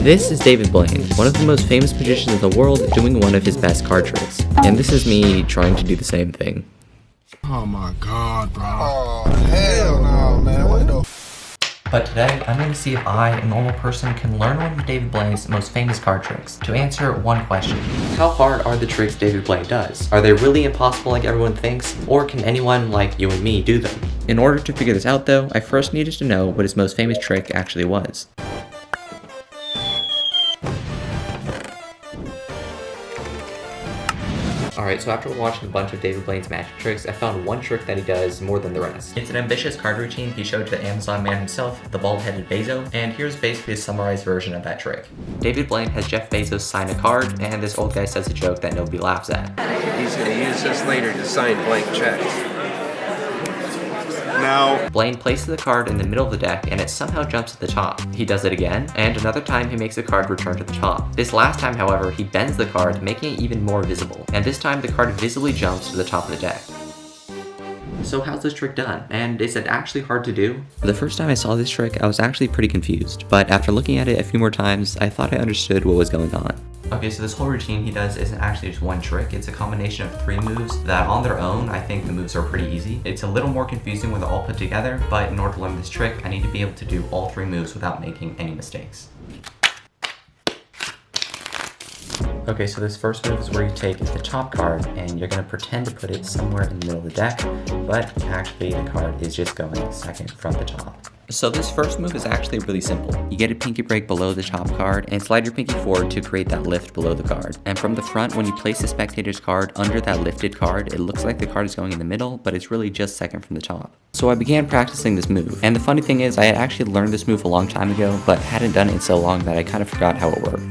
This is David Blaine, one of the most famous magicians in the world, doing one of his best card tricks. And this is me trying to do the same thing. Oh my god, bro. Oh, hell no, man. What the But today, I'm going to see if I, a normal person, can learn one of David Blaine's most famous card tricks. To answer one question: how hard are the tricks David Blaine does? Are they really impossible like everyone thinks? Or can anyone like you and me do them? In order to figure this out though, I first needed to know what his most famous trick actually was. Alright, so after watching a bunch of David Blaine's magic tricks, I found one trick that he does more than the rest. It's an ambitious card routine he showed to the Amazon man himself, the bald-headed Bezo, and here's basically a summarized version of that trick. David Blaine has Jeff Bezos sign a card, and this old guy says a joke that nobody laughs at. He's going to use this later to sign blank checks. Now, Blaine places the card in the middle of the deck and it somehow jumps to the top. He does it again, and another time he makes the card return to the top. This last time, however, he bends the card, making it even more visible, and this time the card visibly jumps to the top of the deck. So how's this trick done? And is it actually hard to do? The first time I saw this trick, I was actually pretty confused, but after looking at it a few more times, I thought I understood what was going on. Okay, so this whole routine he does isn't actually just one trick, it's a combination of 3 moves that on their own, I think the moves are pretty easy. It's a little more confusing when they're all put together, but in order to learn this trick, I need to be able to do all 3 moves without making any mistakes. Okay, so this first move is where you take the top card and you're going to pretend to put it somewhere in the middle of the deck, but actually the card is just going second from the top. So this first move is actually really simple. You get a pinky break below the top card and slide your pinky forward to create that lift below the card. And from the front, when you place the spectator's card under that lifted card, it looks like the card is going in the middle, but it's really just second from the top. So I began practicing this move, and the funny thing is I had actually learned this move a long time ago, but hadn't done it in so long that I kind of forgot how it worked.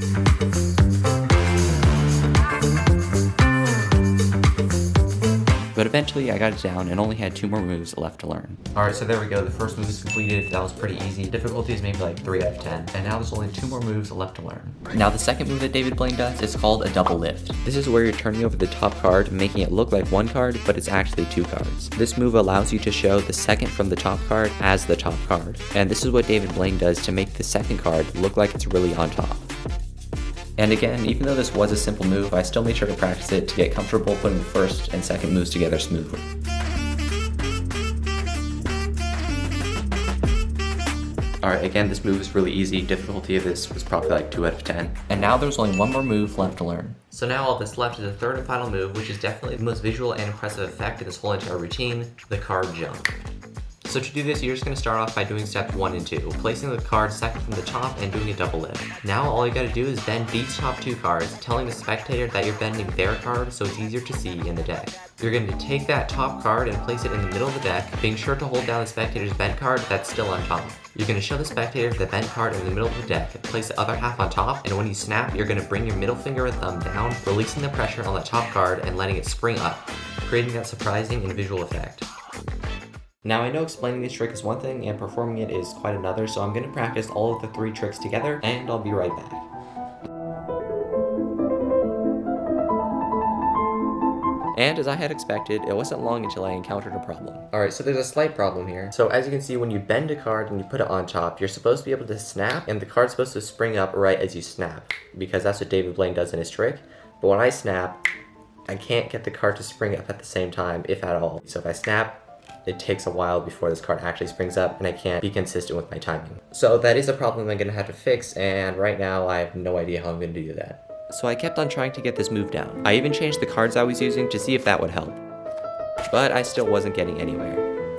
But eventually I got it down and only had 2 more moves left to learn. Alright, so there we go. The first move is completed. That was pretty easy. Difficulty is maybe like 3 out of 10. And now there's only 2 more moves left to learn. Now the second move that David Blaine does is called a double lift. This is where you're turning over the top card, making it look like 1 card, but it's actually 2 cards. This move allows you to show the second from the top card as the top card. And this is what David Blaine does to make the second card look like it's really on top. And again, even though this was a simple move, I still made sure to practice it to get comfortable putting the first and second moves together smoothly. Alright, again, this move is really easy. Difficulty of this was probably like 2 out of 10. And now there's only 1 more move left to learn. So now all that's left is the third and final move, which is definitely the most visual and impressive effect in this whole entire routine, the card jump. So to do this, you're just going to start off by doing steps 1 and 2, placing the card second from the top and doing a double lift. Now all you got to do is bend these top 2 cards, telling the spectator that you're bending their card so it's easier to see in the deck. You're going to take that top card and place it in the middle of the deck, being sure to hold down the spectator's bent card that's still on top. You're going to show the spectator the bent card in the middle of the deck, place the other half on top, and when you snap, you're going to bring your middle finger and thumb down, releasing the pressure on the top card and letting it spring up, creating that surprising and visual effect. Now I know explaining this trick is one thing and performing it is quite another, so I'm going to practice all of the 3 tricks together and I'll be right back. And as I had expected, it wasn't long until I encountered a problem. Alright, so there's a slight problem here. So as you can see, when you bend a card and you put it on top, you're supposed to be able to snap, and the card's supposed to spring up right as you snap, because that's what David Blaine does in his trick. But when I snap, I can't get the card to spring up at the same time, if at all. So if I snap, it takes a while before this card actually springs up, and I can't be consistent with my timing. So that is a problem I'm going to have to fix, and right now I have no idea how I'm going to do that. So I kept on trying to get this move down. I even changed the cards I was using to see if that would help. But I still wasn't getting anywhere.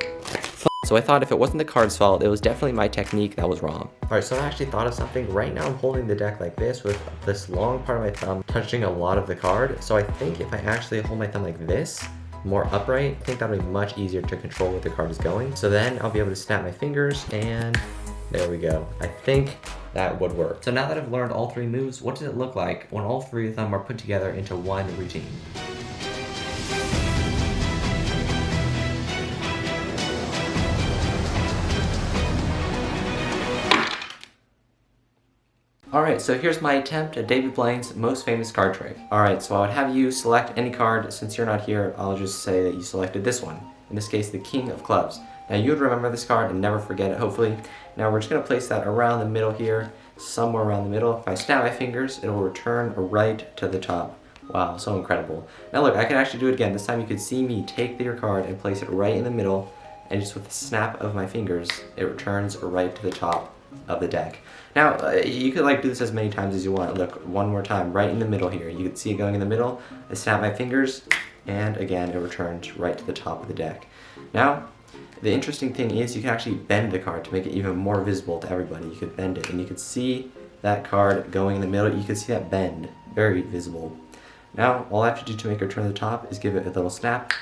So I thought if it wasn't the card's fault, it was definitely my technique that was wrong. Alright, so I actually thought of something. Right now I'm holding the deck like this with this long part of my thumb touching a lot of the card. So I think if I actually hold my thumb like this, more upright, I think that'll be much easier to control where the card is going. So then I'll be able to snap my fingers, and there we go. I think that would work. So now that I've learned all 3 moves, what does it look like when all 3 of them are put together into one routine? Alright, so here's my attempt at David Blaine's most famous card trick. Alright, so I would have you select any card. Since you're not here, I'll just say that you selected this one. In this case, the King of Clubs. Now you would remember this card and never forget it, hopefully. Now we're just going to place that around the middle here, somewhere around the middle. If I snap my fingers, it will return right to the top. Wow, so incredible. Now look, I can actually do it again. This time you could see me take your card and place it right in the middle, and just with the snap of my fingers, it returns right to the top of the deck. Now, you could like do this as many times as you want. Look, one more time, right in the middle here. You can see it going in the middle. I snap my fingers, and again, it returns right to the top of the deck. Now, the interesting thing is you can actually bend the card to make it even more visible to everybody. You could bend it, and you could see that card going in the middle. You could see that bend, very visible. Now, all I have to do to make it return to the top is give it a little snap,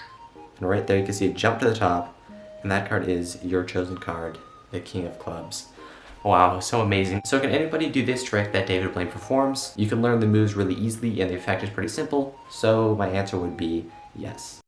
and right there you can see it jump to the top, and that card is your chosen card, the King of Clubs. Wow, so amazing. So can anybody do this trick that David Blaine performs? You can learn the moves really easily, and the effect is pretty simple, so my answer would be yes.